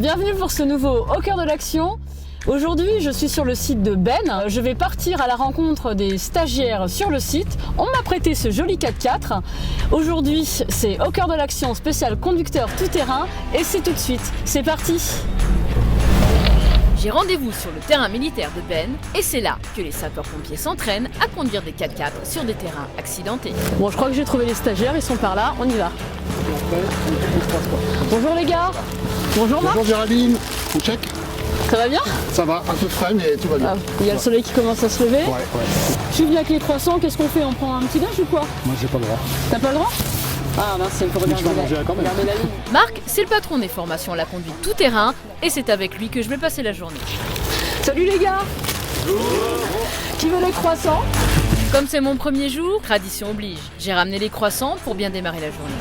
bienvenue pour ce nouveau Au cœur de l'action. Aujourd'hui, je suis sur le site de Ben. Je vais partir à la rencontre des stagiaires sur le site. On m'a prêté ce joli 4x4. Aujourd'hui, c'est Au cœur de l'action spécial conducteur tout-terrain et c'est tout de suite. C'est parti! J'ai rendez-vous sur le terrain militaire de Ben et c'est là que les sapeurs-pompiers s'entraînent à conduire des 4x4 sur des terrains accidentés. Bon, je crois que j'ai trouvé les stagiaires, ils sont par là, on y va. Bonjour les gars. Bonjour Marc. Bonjour Géraldine, on check. Ça va bien? Ça va, un peu frais mais tout va bien. Il y a le soleil qui commence à se lever. Ouais. Je suis venu avec les croissants, qu'est-ce qu'on fait? On prend un petit déj ou quoi? Moi j'ai pas le droit. T'as pas le droit? Ah mince, il faut regarder la ligne. Marc, c'est le patron des formations à la conduite tout-terrain et c'est avec lui que je vais passer la journée. Salut les gars. Bonjour. Qui veut les croissants? Comme c'est mon premier jour, tradition oblige. J'ai ramené les croissants pour bien démarrer la journée.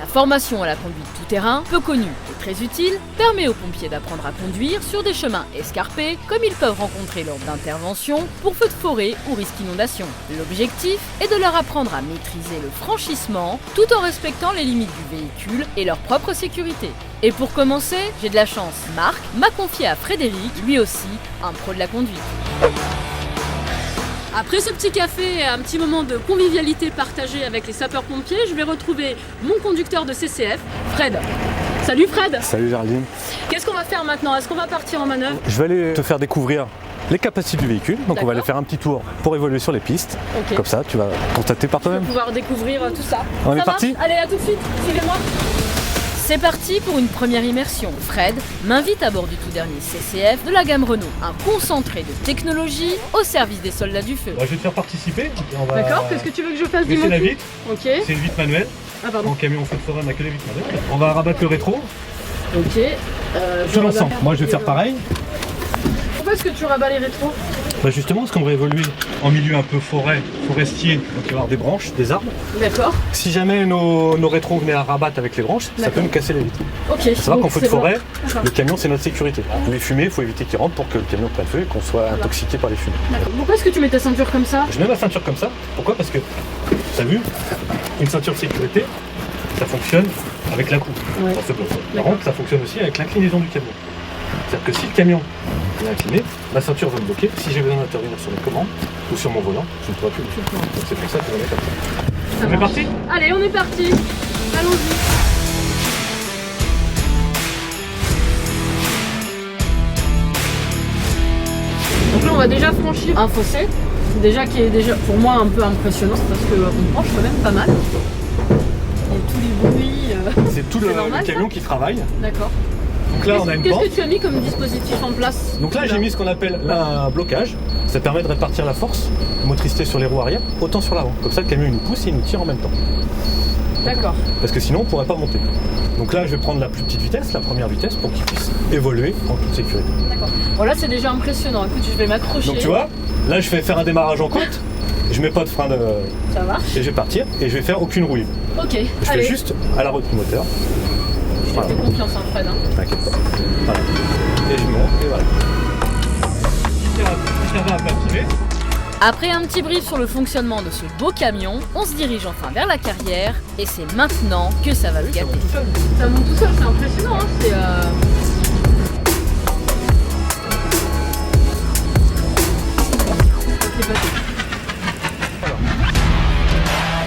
La formation à la conduite tout-terrain, peu connue et très utile, permet aux pompiers d'apprendre à conduire sur des chemins escarpés comme ils peuvent rencontrer lors d'interventions pour feux de forêt ou risque inondation. L'objectif est de leur apprendre à maîtriser le franchissement tout en respectant les limites du véhicule et leur propre sécurité. Et pour commencer, j'ai de la chance, Marc m'a confié à Frédéric, lui aussi un pro de la conduite. Après ce petit café et un petit moment de convivialité partagée avec les sapeurs-pompiers, je vais retrouver mon conducteur de CCF, Fred. Salut Fred. Salut Géraldine. Qu'est-ce qu'on va faire maintenant? Est-ce qu'on va partir en manœuvre? Je vais aller te faire découvrir les capacités du véhicule. Donc on va aller faire un petit tour pour évoluer sur les pistes. Okay. Comme ça, tu vas constater par toi-même. Pouvoir découvrir tout ça. On est parti? Allez, à tout de suite. Suivez-moi. C'est parti pour une première immersion. Fred m'invite à bord du tout dernier CCF de la gamme Renault, un concentré de technologie au service des soldats du feu. Je vais te faire participer. D'accord, qu'est-ce que tu veux que je fasse? Baisser la vitre. Ok. C'est une vitre manuelle. Ah pardon. En camion feu de forêt, on n'a que les vitres manuelles. On va rabattre le rétro. Ok. Tout l'ensemble. Moi je vais faire pareil. Pourquoi est-ce que tu rabats les rétros? Justement parce qu'on va évoluer en milieu un peu forestier. Donc il va y avoir des branches, des arbres. D'accord. Si jamais nos rétros venaient à rabattre avec les branches, ça peut nous casser les vitres. Ok. Il faut savoir qu'en feu de forêt, bon. le camion c'est notre sécurité. Les fumées, il faut éviter qu'ils rentrent pour que le camion prenne feu et qu'on soit intoxiqué par les fumées. Pourquoi est-ce que tu mets ta ceinture comme ça? Je mets ma ceinture comme ça. Pourquoi? Parce que, t'as vu, une ceinture de sécurité, ça fonctionne avec la roue. Ouais. Par contre, ça fonctionne aussi avec l'inclinaison du camion. C'est-à-dire que si le camion est incliné, ma ceinture va me bloquer. Si j'ai besoin d'intervenir sur les commandes ou sur mon volant, je ne pourrai plus le faire. Donc c'est pour ça qu'on est comme ça. On est parti? Allez, on est parti. Allons-y. Donc là, on va déjà franchir un fossé, qui est déjà pour moi un peu impressionnant parce qu'on penche quand même pas mal. Et tous les bruits. C'est tout le camion qui travaille. D'accord. Donc là, on a une pente. Qu'est-ce que tu as mis comme dispositif en place? Donc là, j'ai mis ce qu'on appelle un blocage. Ça permet de répartir la force, motricité sur les roues arrière, autant sur l'avant. Comme ça, le camion il nous pousse et il nous tire en même temps. D'accord. Parce que sinon, on ne pourrait pas monter. Donc là, je vais prendre la plus petite vitesse, la première vitesse, pour qu'il puisse évoluer en toute sécurité. D'accord. Bon, là, c'est déjà impressionnant. Écoute, je vais m'accrocher. Donc tu vois, là, je vais faire un démarrage en côte. Je mets pas de frein de... Ça marche. Et je vais partir et je vais faire aucune rouille. Ok. Je fais juste à la route du moteur. Je te fais confiance en Fred. T'inquiète pas. Voilà. Et je monte et voilà. Après un petit brief sur le fonctionnement de ce beau camion, on se dirige enfin vers la carrière et c'est maintenant que ça va se gâter. Ça monte tout seul, c'est impressionnant.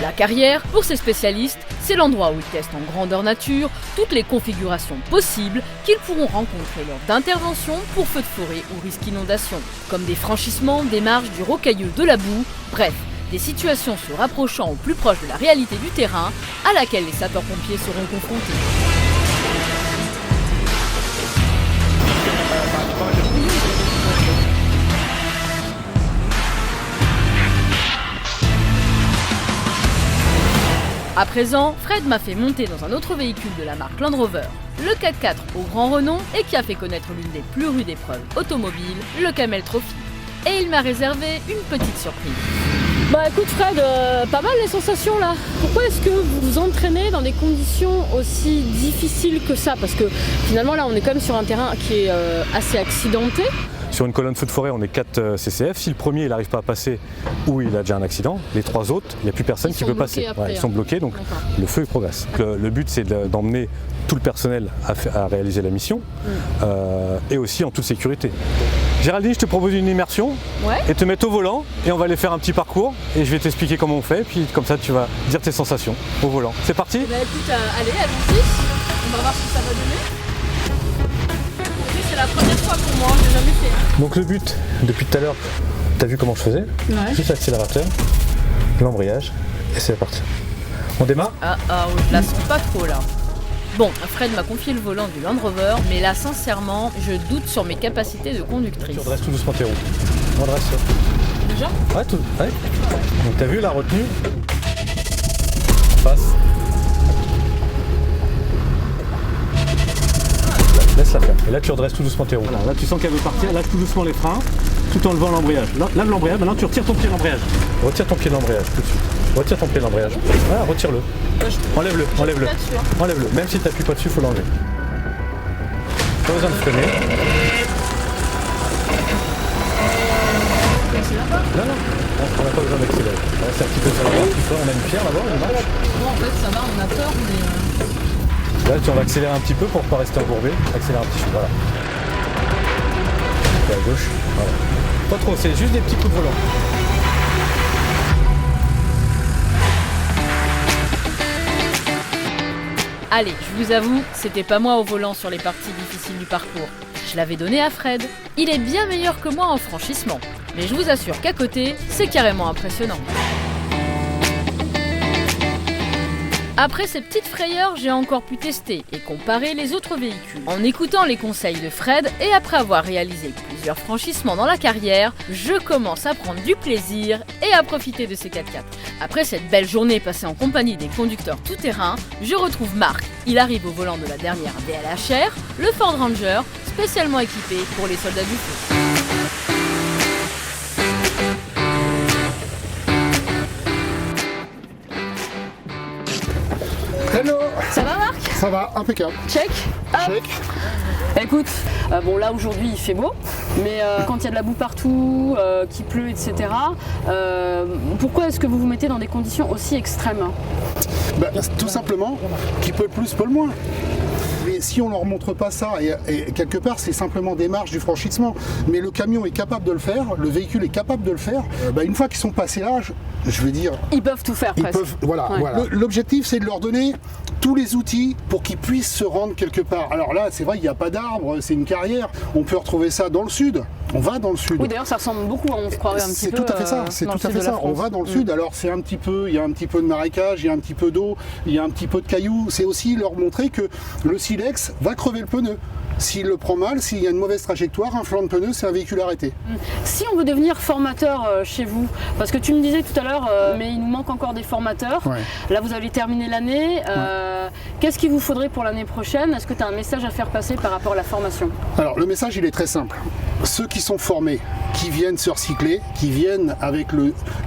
La carrière, pour ces spécialistes, c'est l'endroit où ils testent en grandeur nature toutes les configurations possibles qu'ils pourront rencontrer lors d'interventions pour feux de forêt ou risque inondation, comme des franchissements, des marches, du rocailleux, de la boue, bref, des situations se rapprochant au plus proche de la réalité du terrain à laquelle les sapeurs-pompiers seront confrontés. À présent, Fred m'a fait monter dans un autre véhicule de la marque Land Rover, le 4x4 au grand renom et qui a fait connaître l'une des plus rudes épreuves automobiles, le Camel Trophy. Et il m'a réservé une petite surprise. Bah écoute Fred, pas mal les sensations là. Pourquoi est-ce que vous vous entraînez dans des conditions aussi difficiles que ça? Parce que finalement là on est quand même sur un terrain qui est assez accidenté. Sur une colonne feu de forêt, on est 4 CCF. Si le premier il n'arrive pas à passer ou il a déjà un accident, les 3 autres, il n'y a plus personne qui peut passer. Après, ils sont bloqués, donc le feu il progresse. Le but c'est d'emmener tout le personnel à réaliser la mission et aussi en toute sécurité. Géraldine, je te propose une immersion et te mettre au volant et on va aller faire un petit parcours et je vais t'expliquer comment on fait, puis comme ça tu vas dire tes sensations au volant. C'est parti? Bah écoute, allez, allons-y, on va voir ce que ça va donner. C'est la première fois pour moi, j'ai jamais fait. Donc le but, depuis tout à l'heure, tu as vu comment je faisais? Juste l'accélérateur, l'embrayage et c'est parti. On démarre? Je la sens pas trop là. Bon, Fred m'a confié le volant du Land Rover, mais là sincèrement, je doute sur mes capacités de conductrice. Tu redresses tout doucement tes roues. On redresse ça. Déjà? Ouais, tout. Ouais. Donc t'as vu la retenue? Passe. Laisse-la faire. Et là tu redresses tout doucement tes roues. Voilà, là tu sens qu'elle veut partir, lâche tout doucement les freins, tout en levant l'embrayage. Lave l'embrayage, maintenant tu retires ton pied de l'embrayage. Retire ton pied de l'embrayage tout de suite. Retire ton pied de l'embrayage. Voilà, retire-le. Enlève-le, enlève-le. Enlève-le. Même si tu n'appuies pas dessus, il faut l'enlever. Pas besoin de freiner. Non, on n'a pas besoin d'accélérer. On reste un petit peu sur la route, plus fort, on a une pierre là-bas, on marche. Bon, en fait, ça va, on a peur, mais... Là, on va accélérer un petit peu pour ne pas rester embourbé. Accélérer un petit peu, voilà. Et à gauche, voilà. Pas trop, c'est juste des petits coups de volant. Allez, je vous avoue, c'était pas moi au volant sur les parties difficiles du parcours. Je l'avais donné à Fred. Il est bien meilleur que moi en franchissement. Mais je vous assure qu'à côté, c'est carrément impressionnant. Après ces petites frayeurs, j'ai encore pu tester et comparer les autres véhicules. En écoutant les conseils de Fred et après avoir réalisé plusieurs franchissements dans la carrière, je commence à prendre du plaisir et à profiter de ces 4x4. Après cette belle journée passée en compagnie des conducteurs tout-terrain, je retrouve Marc. Il arrive au volant de la dernière VLHR, le Ford Ranger, spécialement équipé pour les soldats du feu. Hello. Ça va Marc? Ça va, impeccable. Check. Hop. Check. Écoute, bon là aujourd'hui il fait beau, mais quand il y a de la boue partout, qu'il pleut, etc., pourquoi est-ce que vous vous mettez dans des conditions aussi extrêmes? Tout simplement, qui peut le plus, peut le moins. Mais si on ne leur montre pas ça, et quelque part c'est simplement des marges du franchissement, mais le camion est capable de le faire, le véhicule est capable de le faire, une fois qu'ils sont passés là, je veux dire... Ils peuvent tout faire presque. Voilà. L'objectif c'est de leur donner tous les outils pour qu'ils puissent se rendre quelque part. Alors là, c'est vrai, il n'y a pas d'arbres, c'est une carrière, on peut retrouver ça dans le sud. On va dans le sud. Oui, d'ailleurs, ça ressemble beaucoup, on se croirait un petit peu. C'est tout à fait ça. C'est tout à fait ça. On va dans le sud. Alors c'est un petit peu, il y a un petit peu de marécage, il y a un petit peu d'eau, il y a un petit peu de cailloux. C'est aussi leur montrer que le silex va crever le pneu. S'il le prend mal, s'il y a une mauvaise trajectoire, un flanc de pneu, c'est un véhicule arrêté. Si on veut devenir formateur chez vous, parce que tu me disais tout à l'heure, mais il nous manque encore des formateurs. Ouais. Là, vous allez terminer l'année. Qu'est-ce qu'il vous faudrait pour l'année prochaine? Est-ce que tu as un message à faire passer par rapport à la formation? Alors, le message, il est très simple. Ceux qui sont formés, qui viennent se recycler, qui viennent avec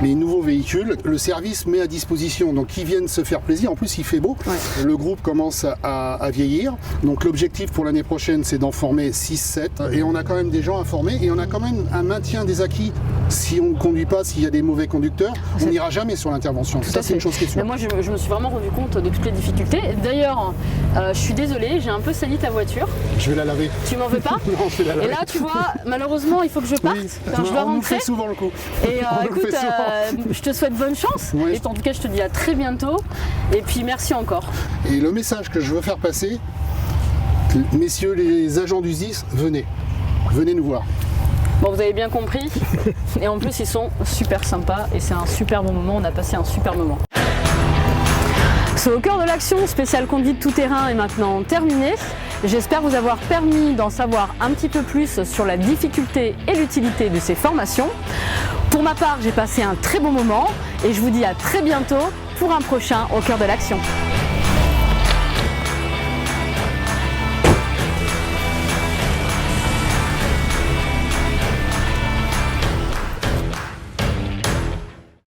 les nouveaux véhicules, le service met à disposition, donc qui viennent se faire plaisir. En plus, il fait beau. Ouais. Le groupe commence à vieillir. Donc, l'objectif pour l'année prochaine, c'est d'en former 6-7. Et on a quand même des gens à former et on a quand même un maintien des acquis. Si on ne conduit pas, s'il y a des mauvais conducteurs, on n'ira jamais sur l'intervention. Ça, c'est une chose qui est sûre. Mais moi, je me suis vraiment rendu compte de toutes les difficultés. D'ailleurs, je suis désolée, j'ai un peu sali ta voiture. Je vais la laver. Tu m'en veux pas? Non, je vais la laver. Et là, tu vois, malheureusement, il faut que je parte. Oui, je dois on rentrer. nous fait souvent le coup. Et écoute, je te souhaite bonne chance. Oui. Et en tout cas, je te dis à très bientôt. Et puis, merci encore. Et le message que je veux faire passer, messieurs les agents du SDIS, venez nous voir. Bon, vous avez bien compris. Et en plus, ils sont super sympas et c'est un super bon moment. On a passé un super moment. Ce Au cœur de l'action spécial conduite tout-terrain est maintenant terminé. J'espère vous avoir permis d'en savoir un petit peu plus sur la difficulté et l'utilité de ces formations. Pour ma part, j'ai passé un très bon moment et je vous dis à très bientôt pour un prochain Au cœur de l'action.